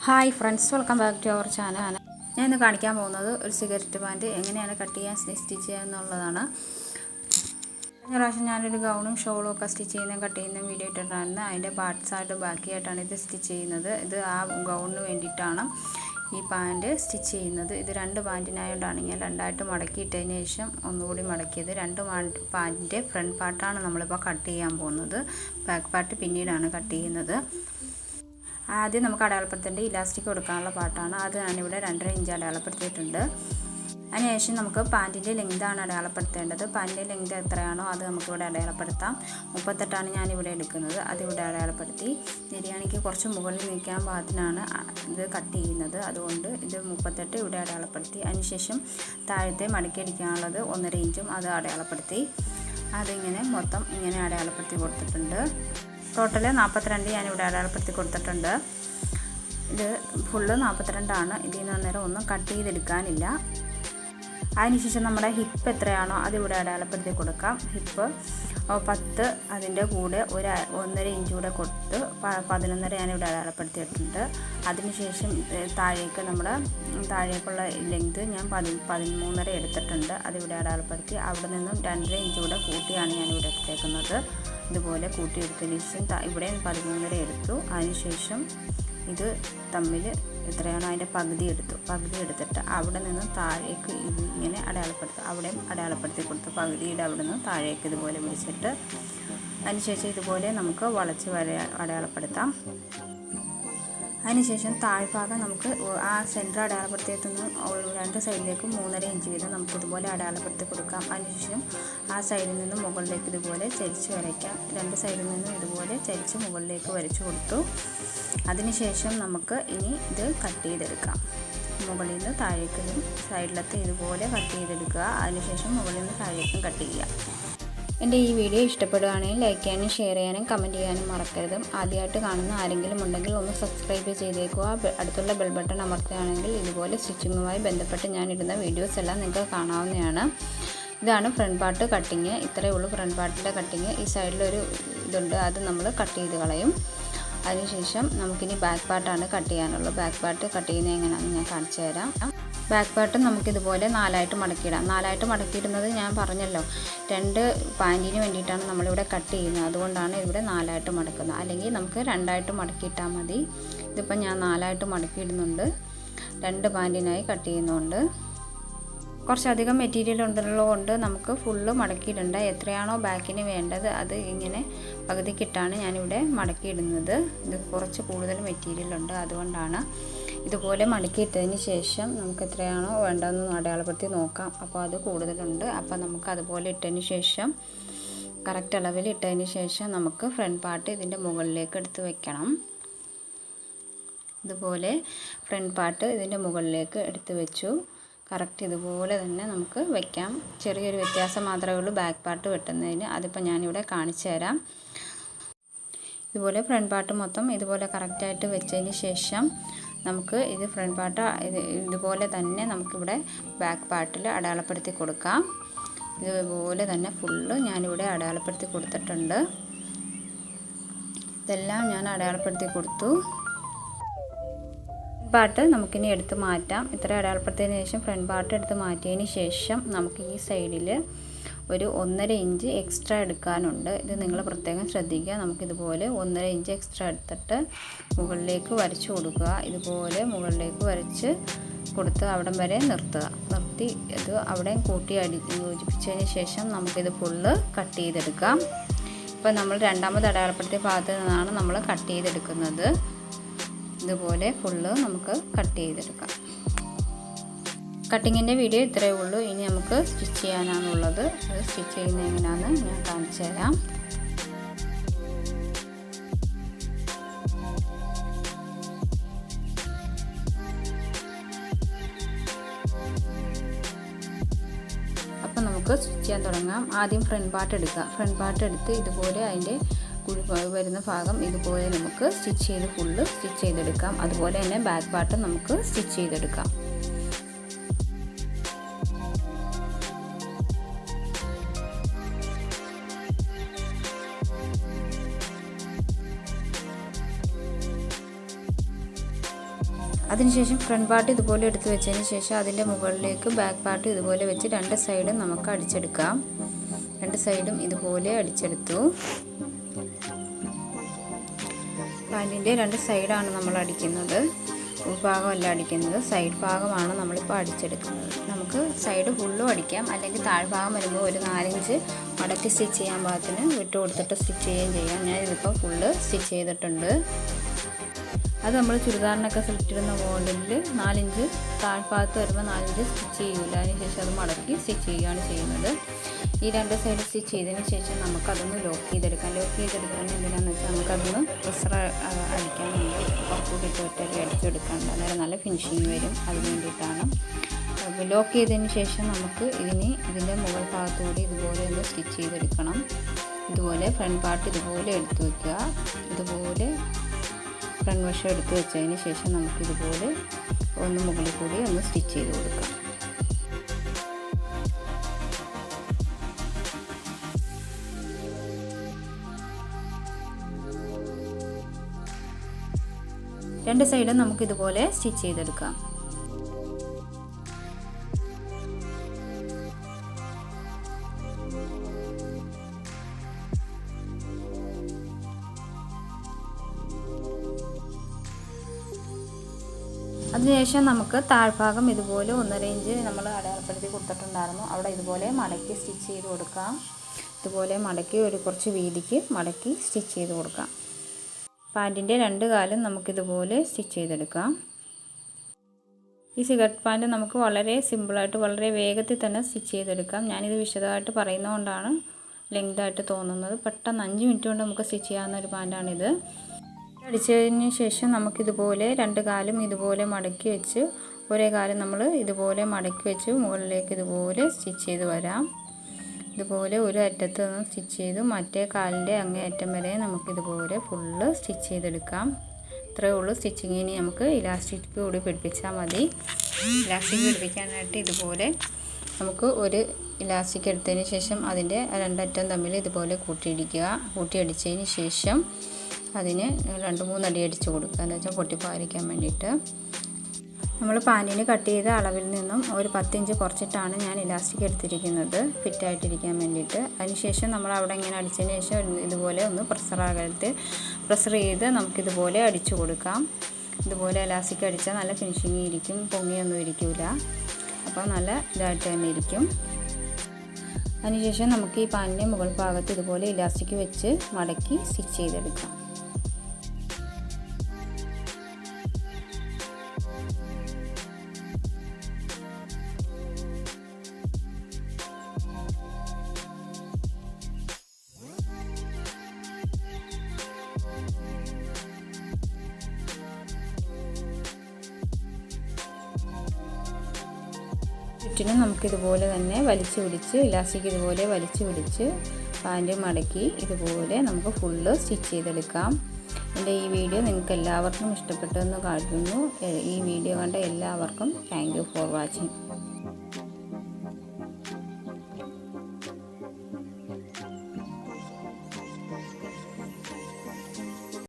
Hi friends, welcome back to our channel. ഞാൻ ഇന്ന് കാണിക്കാൻ പോകുന്നത് ഒരു സിഗരറ്റ് പാൻറ്റ് എങ്ങനെയാണ് കട്ട് ചെയ്യാൻ സ്റ്റിച്ച് ചെയ്യുക എന്നുള്ളതാണ്. കഴിഞ്ഞ പ്രാവശ്യം ഞാനൊരു ഗൗണും ഷോളും ഒക്കെ സ്റ്റിച്ച് ചെയ്യുന്ന കട്ട് ചെയ്യുന്ന വീഡിയോ ഇട്ടിട്ടുണ്ടായിരുന്നു. അതിൻ്റെ പാർട്സായിട്ട് ബാക്കിയായിട്ടാണ് ഇത് സ്റ്റിച്ച് ചെയ്യുന്നത്. ഇത് ആ ഗൗണിന് വേണ്ടിയിട്ടാണ് ഈ പാൻറ്റ് സ്റ്റിച്ച് ചെയ്യുന്നത്. ഇത് രണ്ട് പാൻറ്റിനായോണ്ടാണ് ഞാൻ രണ്ടായിട്ട് മടക്കിയിട്ടതിന് ശേഷം ഒന്നുകൂടി മടക്കിയത്. രണ്ട് പാൻറ്റിൻ്റെ ഫ്രണ്ട് പാർട്ടാണ് നമ്മളിപ്പോൾ കട്ട് ചെയ്യാൻ പോകുന്നത്. ബാക്ക് പാർട്ട് പിന്നീടാണ് കട്ട് ചെയ്യുന്നത്. ആദ്യം നമുക്ക് അടയാളപ്പെടുത്തേണ്ട ഇലാസ്റ്റിക് കൊടുക്കാനുള്ള പാർട്ടാണ്. അത് ഞാനിവിടെ 2.5 ഇഞ്ച് അടയാളപ്പെടുത്തിയിട്ടുണ്ട്. അതിനുശേഷം നമുക്ക് പാൻറ്റിൻ്റെ ലെങ്താണ് അടയാളപ്പെടുത്തേണ്ടത്. പാൻറ്റിൻ്റെ ലെങ്ത് എത്രയാണോ അത് നമുക്കിവിടെ അടയാളപ്പെടുത്താം. 38ആണ് ഞാനിവിടെ എടുക്കുന്നത്. അതിവിടെ അടയാളപ്പെടുത്തി. ബിരിയാണിക്ക് കുറച്ച് മുകളിൽ നിൽക്കാൻ പാകത്തിനാണ് ഇത് കട്ട് ചെയ്യുന്നത്. അതുകൊണ്ട് ഇത് 38 ഇവിടെ അടയാളപ്പെടുത്തി. അതിനുശേഷം താഴത്തെ മടക്കിയടിക്കാനുള്ളത് 1.5 ഇഞ്ചും അത് അടയാളപ്പെടുത്തി. അതിങ്ങനെ മൊത്തം ഇങ്ങനെ അടയാളപ്പെടുത്തി കൊടുത്തിട്ടുണ്ട്. ടോട്ടൽ 42 ഞാനിവിടെ അടയാളപ്പെടുത്തി കൊടുത്തിട്ടുണ്ട്. ഇത് ഫുള്ള് 42ആണ്. ഇതിൽ നിന്ന് അന്നേരം ഒന്നും കട്ട് ചെയ്തെടുക്കാനില്ല. അതിനുശേഷം നമ്മുടെ ഹിപ്പ് എത്രയാണോ അതിവിടെ അടയാളപ്പെടുത്തി കൊടുക്കാം. ഹിപ്പ് 10, അതിൻ്റെ കൂടെ 1.5 ഇഞ്ച് കൂടെ കൊടുത്ത് 11.5 ഞാനിവിടെ അടയാളപ്പെടുത്തിയിട്ടുണ്ട്. അതിനുശേഷം താഴേക്കുള്ള ലെങ്ത് ഞാൻ 13.5 എടുത്തിട്ടുണ്ട്. അതിവിടെ അടയാളപ്പെടുത്തി. അവിടെ നിന്നും 2.5 ഇഞ്ച് കൂടെ കൂട്ടിയാണ് ഞാനിവിടെ എടുത്തേക്കുന്നത്. ഇതുപോലെ കൂട്ടിയെടുത്തതിന് ശേഷം ഇവിടെ 13.5 എടുത്തു. അതിനുശേഷം ഇത് തമ്മിൽ എത്രയാണോ അതിൻ്റെ പകുതി എടുത്തിട്ട് അവിടെ നിന്ന് താഴേക്ക് ഇത് ഇങ്ങനെ അടയാളപ്പെടുത്തുക. അവിടെയും അടയാളപ്പെടുത്തി കൊടുത്ത് പകുതിയുടെ അവിടെ നിന്ന് താഴേക്ക് ഇതുപോലെ പിടിച്ചിട്ട് അതിനുശേഷം ഇതുപോലെ നമുക്ക് വളച്ച് അടയാളപ്പെടുത്താം. അതിനുശേഷം താഴ്ഭാഗം നമുക്ക് ആ സെൻറ്റർ അടയാളപ്പെടുത്തിയെത്തുന്ന രണ്ട് സൈഡിലേക്കും 3.5 ഇഞ്ച് വീതം നമുക്കിതുപോലെ അടയാളപ്പെടുത്തി കൊടുക്കാം. അതിനുശേഷം ആ സൈഡിൽ നിന്ന് മുകളിലേക്ക് ഇതുപോലെ ചരിച്ച് വരയ്ക്കാം. രണ്ട് സൈഡിൽ നിന്നും ഇതുപോലെ ചരിച്ച് മുകളിലേക്ക് വരച്ചു കൊടുത്തു. അതിനുശേഷം നമുക്ക് ഇനി ഇത് കട്ട് ചെയ്തെടുക്കാം. മുകളിൽ നിന്ന് താഴേക്കും സൈഡിലത്തെ ഇതുപോലെ കട്ട് ചെയ്തെടുക്കുക. അതിനുശേഷം മുകളിൽ നിന്ന് താഴേക്കും കട്ട് ചെയ്യുക. എൻ്റെ ഈ വീഡിയോ ഇഷ്ടപ്പെടുകയാണെങ്കിൽ ലൈക്ക് ചെയ്യാനും ഷെയർ ചെയ്യാനും കമൻറ്റ് ചെയ്യാനും മറക്കരുത്. ആദ്യമായിട്ട് കാണുന്ന ആരെങ്കിലും ഉണ്ടെങ്കിൽ ഒന്ന് സബ്സ്ക്രൈബ് ചെയ്തേക്കുക. അടുത്തുള്ള ബെൽ ബട്ടൺ അമർത്തുകയാണെങ്കിൽ ഇതുപോലെ സ്റ്റിച്ചിങ്ങുമായി ബന്ധപ്പെട്ട് ഞാനിടുന്ന വീഡിയോസ് എല്ലാം നിങ്ങൾക്ക് കാണാവുന്നതാണ്. ഇതാണ് ഫ്രണ്ട് പാർട്ട് കട്ടിങ്. ഇത്രയേ ഉള്ളൂ ഫ്രണ്ട് പാർട്ടിൻ്റെ കട്ടിങ്. ഈ സൈഡിലൊരു ഇതുണ്ട്, അത് നമ്മൾ കട്ട് ചെയ്ത് കളയും. അതിനുശേഷം നമുക്കിനി ബാക്ക് പാർട്ടാണ് കട്ട് ചെയ്യാനുള്ളത്. ബാക്ക് പാർട്ട് കട്ട് ചെയ്യുന്നത് എങ്ങനെയാണെന്ന് ഞാൻ കാണിച്ചു തരാം. ബാക്ക് പാർട്ട് നമുക്കിതുപോലെ 4ആയിട്ട് മടക്കിയിടാം. 4ആയിട്ട് മടക്കിയിടുന്നത് ഞാൻ പറഞ്ഞല്ലോ, 2 പാൻറ്റിന് വേണ്ടിയിട്ടാണ് നമ്മളിവിടെ കട്ട് ചെയ്യുന്നത്. അതുകൊണ്ടാണ് ഇവിടെ 4ആയിട്ട് മടക്കുന്നത്. അല്ലെങ്കിൽ നമുക്ക് 2ആയിട്ട് മടക്കിയിട്ടാൽ മതി. ഇതിപ്പോൾ ഞാൻ 4ആയിട്ട് മടക്കിയിടുന്നുണ്ട്. 2 പാൻറ്റിനായി കട്ട് ചെയ്യുന്നുണ്ട്. കുറച്ചധികം മെറ്റീരിയൽ ഉള്ളതുകൊണ്ട് നമുക്ക് ഫുള്ള് മടക്കിയിടണ്ട. എത്രയാണോ ബാക്കിന് വേണ്ടത് അത് ഇങ്ങനെ പകുതിക്കിട്ടാണ് ഞാനിവിടെ മടക്കിയിടുന്നത്. ഇത് കുറച്ച് കൂടുതൽ മെറ്റീരിയൽ ഉണ്ട്, അതുകൊണ്ടാണ്. ഇതുപോലെ മടക്കിയിട്ടതിന് ശേഷം നമുക്ക് എത്രയാണോ വേണ്ടതെന്ന് അടയാളപ്പെടുത്തി നോക്കാം. അപ്പോൾ അത് കൂടുതലുണ്ട്. അപ്പോൾ നമുക്ക് അതുപോലെ ഇട്ടതിന് ശേഷം കറക്റ്റ് അളവിൽ ഇട്ടതിന് ശേഷം നമുക്ക് ഫ്രണ്ട് പാർട്ട് ഇതിൻ്റെ മുകളിലേക്ക് എടുത്ത് വെക്കണം. ഇതുപോലെ ഫ്രണ്ട് പാർട്ട് ഇതിൻ്റെ മുകളിലേക്ക് എടുത്ത് വെച്ചു. കറക്റ്റ് ഇതുപോലെ തന്നെ നമുക്ക് വയ്ക്കാം. ചെറിയൊരു വ്യത്യാസം മാത്രമേ ഉള്ളൂ ബാക്ക് പാർട്ട് വെട്ടുന്നതിന്. അതിപ്പോൾ ഞാനിവിടെ കാണിച്ചു തരാം. ഇതുപോലെ ഫ്രണ്ട് പാർട്ട് മൊത്തം ഇതുപോലെ കറക്റ്റായിട്ട് വെച്ചതിന് ശേഷം നമുക്ക് ഇത് ഫ്രണ്ട് പാർട്ട് ഇതുപോലെ തന്നെ നമുക്കിവിടെ ബാക്ക് പാർട്ടിൽ അടയാളപ്പെടുത്തി കൊടുക്കാം. ഇതുപോലെ തന്നെ ഫുള്ള് ഞാനിവിടെ അടയാളപ്പെടുത്തി കൊടുത്തിട്ടുണ്ട്. ഇതെല്ലാം ഞാൻ അടയാളപ്പെടുത്തി കൊടുത്തു. പാർട്ട് നമുക്കിനി എടുത്ത് മാറ്റാം. ഇത്ര അടയാളപ്പെടുത്തിയതിന് ശേഷം ഫ്രണ്ട് പാർട്ട് എടുത്ത് മാറ്റിയതിന് ശേഷം നമുക്ക് ഈ സൈഡിൽ ഒരു 1.5 ഇഞ്ച് എക്സ്ട്രാ എടുക്കാനുണ്ട്. ഇത് നിങ്ങൾ പ്രത്യേകം ശ്രദ്ധിക്കുക. നമുക്കിതുപോലെ 1.5 ഇഞ്ച് എക്സ്ട്രാ എടുത്തിട്ട് മുകളിലേക്ക് വരച്ചു കൊടുക്കുക. ഇതുപോലെ മുകളിലേക്ക് വരച്ച് കൊടുത്ത് അവിടം വരെ നിർത്തി ഇത് അവിടെ കൂട്ടി യോജിപ്പിച്ചതിന് ശേഷം നമുക്കിത് ഫുള്ള് കട്ട് ചെയ്തെടുക്കാം. ഇപ്പോൾ നമ്മൾ രണ്ടാമത് അടയാളപ്പെടുത്തിയ ഭാഗത്ത് നിന്നാണ് നമ്മൾ കട്ട് ചെയ്തെടുക്കുന്നത്. ഇതുപോലെ ഫുള്ള് നമുക്ക് കട്ട് ചെയ്തെടുക്കാം. കട്ടിങ്ങിൻ്റെ വീഡിയോ ഇത്രയേ ഉള്ളൂ. ഇനി നമുക്ക് സ്റ്റിച്ച് ചെയ്യാനാണുള്ളത്. അത് സ്റ്റിച്ച് ചെയ്യുന്നത് എങ്ങനെയാണെന്ന് ഞാൻ കാണിച്ചു തരാം. അപ്പം നമുക്ക് സ്റ്റിച്ച് ചെയ്യാൻ തുടങ്ങാം. ആദ്യം ഫ്രണ്ട് പാർട്ട് എടുക്കുക. ഫ്രണ്ട് പാർട്ട് എടുത്ത് ഇതുപോലെ അതിൻ്റെ വരുന്ന ഭാഗം ഇതുപോലെ നമുക്ക് ഫുള്ള് സ്റ്റിച്ച് ചെയ്തെടുക്കാം. അതുപോലെ തന്നെ ബാക്ക് പാർട്ട് നമുക്ക് സ്റ്റിച്ച് ചെയ്തെടുക്കാം. അതിനുശേഷം ഫ്രണ്ട് പാർട്ട് ഇതുപോലെ എടുത്ത് വെച്ചതിന് ശേഷം അതിൻ്റെ മുകളിലേക്ക് ബാക്ക് പാർട്ട് ഇതുപോലെ വെച്ച് രണ്ട് സൈഡും നമുക്ക് അടിച്ചെടുക്കാം. രണ്ട് സൈഡും ഇതുപോലെ അടിച്ചെടുത്തു. പാൻറ്റിൻ്റെ രണ്ട് സൈഡാണ് നമ്മൾ അടിക്കുന്നത്, ഉൾഭാഗമല്ല അടിക്കുന്നത്, സൈഡ് ഭാഗമാണ് നമ്മളിപ്പോൾ അടിച്ചെടുക്കുന്നത്. നമുക്ക് സൈഡ് ഫുള്ളും അടിക്കാം, അല്ലെങ്കിൽ താഴ്ഭാഗം വരുമ്പോൾ ഒരു 4 ഇഞ്ച് മടക്കി സ്റ്റിച്ച് ചെയ്യാൻ പാകത്തിന് വിട്ട് കൊടുത്തിട്ട് സ്റ്റിച്ച് ചെയ്യുകയും ചെയ്യാം. ഞാൻ ഇതിപ്പോൾ ഫുള്ള് സ്റ്റിച്ച് ചെയ്തിട്ടുണ്ട്. അത് നമ്മൾ ചുരിദാറിനൊക്കെ സ്ലിറ്റിടുന്ന മോഡലിൽ 4 ഇഞ്ച് താഴ്ഭാഗത്ത് വരുമ്പോൾ 4 ഇഞ്ച് സ്റ്റിച്ച് ചെയ്യില്ല. അതിനുശേഷം അത് മടക്കി സ്റ്റിച്ച് ചെയ്യുകയാണ് ചെയ്യുന്നത്. ഈ രണ്ട് സൈഡ് സ്റ്റിച്ച് ചെയ്തതിന് ശേഷം നമുക്കതൊന്ന് ലോക്ക് ചെയ്തെടുക്കാം. ലോക്ക് ചെയ്തെടുക്കുന്നത് എന്തിനാണെന്ന് വെച്ചാൽ നമുക്കതൊന്ന് പ്രഷർ അടിക്കാൻ വേണ്ടി പുറത്തുകൂടി ഒറ്റയ്ക്ക് അടിച്ചെടുക്കാണ്ട്, അന്നേരം നല്ല ഫിനിഷിങ് വരും. അതിന് വേണ്ടിയിട്ടാണ്. ലോക്ക് ചെയ്തതിന് ശേഷം നമുക്ക് ഇതിൻ്റെ മുകൾ ഭാഗത്തുകൂടി ഇതുപോലെ ഒന്ന് സ്റ്റിച്ച് ചെയ്തെടുക്കണം. ഇതുപോലെ ഫ്രണ്ട് പാർട്ട് ഇതുപോലെ എടുത്ത് വയ്ക്കുക. ഇതുപോലെ ഫ്രണ്ട് വശം എടുത്ത് വെച്ചതിന് ശേഷം നമുക്കിതുപോലെ ഒന്ന് മുകളിൽ കൂടി ഒന്ന് സ്റ്റിച്ച് ചെയ്ത് കൊടുക്കാം. രണ്ട് സൈഡും നമുക്കിതുപോലെ സ്റ്റിച്ച് ചെയ്തെടുക്കാം. അതിനുശേഷം നമുക്ക് താഴ്ഭാഗം ഇതുപോലെ 1.5 ഇഞ്ച് നമ്മൾ അടയാളപ്പെടുത്തി കൊടുത്തിട്ടുണ്ടായിരുന്നു. അവിടെ ഇതുപോലെ മടക്കി സ്റ്റിച്ച് ചെയ്ത് കൊടുക്കാം. ഇതുപോലെ മടക്കി കുറച്ച് വീതിക്ക് മടക്കി സ്റ്റിച്ച് ചെയ്ത് കൊടുക്കാം. പാൻറ്റിൻ്റെ രണ്ട് കാലും നമുക്കിതുപോലെ സ്റ്റിച്ച് ചെയ്തെടുക്കാം. ഈ സിഗരറ്റ് പാൻറ്റ് നമുക്ക് വളരെ സിമ്പിളായിട്ട് വളരെ വേഗത്തിൽ തന്നെ സ്റ്റിച്ച് ചെയ്തെടുക്കാം. ഞാനിത് വിശദമായിട്ട് പറയുന്നതുകൊണ്ടാണ് ലെങ്തായിട്ട് തോന്നുന്നത്. പെട്ടെന്ന് 5 മിനിറ്റ് കൊണ്ട് നമുക്ക് സ്റ്റിച്ച് ചെയ്യാവുന്ന ഒരു പാൻറ്റാണിത്. അടിച്ചതിന് ശേഷം നമുക്കിതുപോലെ രണ്ട് കാലും ഇതുപോലെ മടക്കി വെച്ച് ഒരേ കാലം നമ്മൾ ഇതുപോലെ മടക്കി വെച്ച് മുകളിലേക്ക് ഇതുപോലെ സ്റ്റിച്ച് ചെയ്ത് വരാം. ഇതുപോലെ ഒരു അറ്റത്ത് നിന്ന് സ്റ്റിച്ച് ചെയ്ത് മറ്റേ കാലിൻ്റെ അങ്ങേ അറ്റം വരെ നമുക്കിതുപോലെ ഫുള്ള് സ്റ്റിച്ച് ചെയ്തെടുക്കാം. ഇത്രയേ ഉള്ളൂ സ്റ്റിച്ചിങ്. ഇനി നമുക്ക് ഇലാസ്റ്റിക് കൂടി പിടിപ്പിച്ചാൽ മതി. ഇലാസ്റ്റിക് പിടിപ്പിക്കാനായിട്ട് ഇതുപോലെ നമുക്ക് ഒരു ഇലാസ്റ്റിക് എടുത്തതിന് ശേഷം അതിൻ്റെ രണ്ടറ്റം തമ്മിൽ ഇതുപോലെ കൂട്ടിയടിച്ചതിന് ശേഷം അതിന് 2-3 അടി അടിച്ച് കൊടുക്കുക. എന്ന് വെച്ചാൽ പൊട്ടിപ്പോകാതിരിക്കാൻ വേണ്ടിയിട്ട്. നമ്മൾ പാൻറ്റിന് കട്ട് ചെയ്ത അളവിൽ നിന്നും ഒരു 10 ഇഞ്ച് കുറച്ചിട്ടാണ് ഞാൻ ഇലാസ്റ്റിക് എടുത്തിരിക്കുന്നത്, ഫിറ്റായിട്ടിരിക്കാൻ വേണ്ടിയിട്ട്. അതിനുശേഷം നമ്മൾ അവിടെ ഇങ്ങനെ അടിച്ചതിന് ശേഷം ഇതുപോലെ ഒന്ന് പ്രഷർ ചെയ്ത് നമുക്കിതുപോലെ അടിച്ചു കൊടുക്കാം. ഇതുപോലെ ഇലാസ്റ്റിക് അടിച്ചാൽ നല്ല ഫിനിഷിങ് ഇരിക്കും, പൊങ്ങിയൊന്നും ഇരിക്കില്ല. അപ്പോൾ നല്ല ഇതായിട്ട് തന്നെ ഇരിക്കും. അതിനുശേഷം നമുക്ക് ഈ പാൻറ്റിൻ്റെ മുകൾ ഭാഗത്ത് ഇതുപോലെ ഇലാസ്റ്റിക് വെച്ച് മടക്കി സ്റ്റിച്ച് ചെയ്തെടുക്കാം. ചുറ്റിനും നമുക്കിതുപോലെ തന്നെ വലിച്ചു പിടിച്ച് ഇലാസ്റ്റിക് ഇതുപോലെ വലിച്ചു പിടിച്ച് പാൻറ്റ് മടക്കി ഇതുപോലെ നമുക്ക് ഫുള്ള് സ്റ്റിച്ച് ചെയ്തെടുക്കാം. എൻ്റെ ഈ വീഡിയോ നിങ്ങൾക്ക് എല്ലാവർക്കും ഇഷ്ടപ്പെട്ടെന്ന് കരുതുന്നു. ഈ വീഡിയോ കണ്ട എല്ലാവർക്കും താങ്ക് യു ഫോർ വാച്ചിങ്.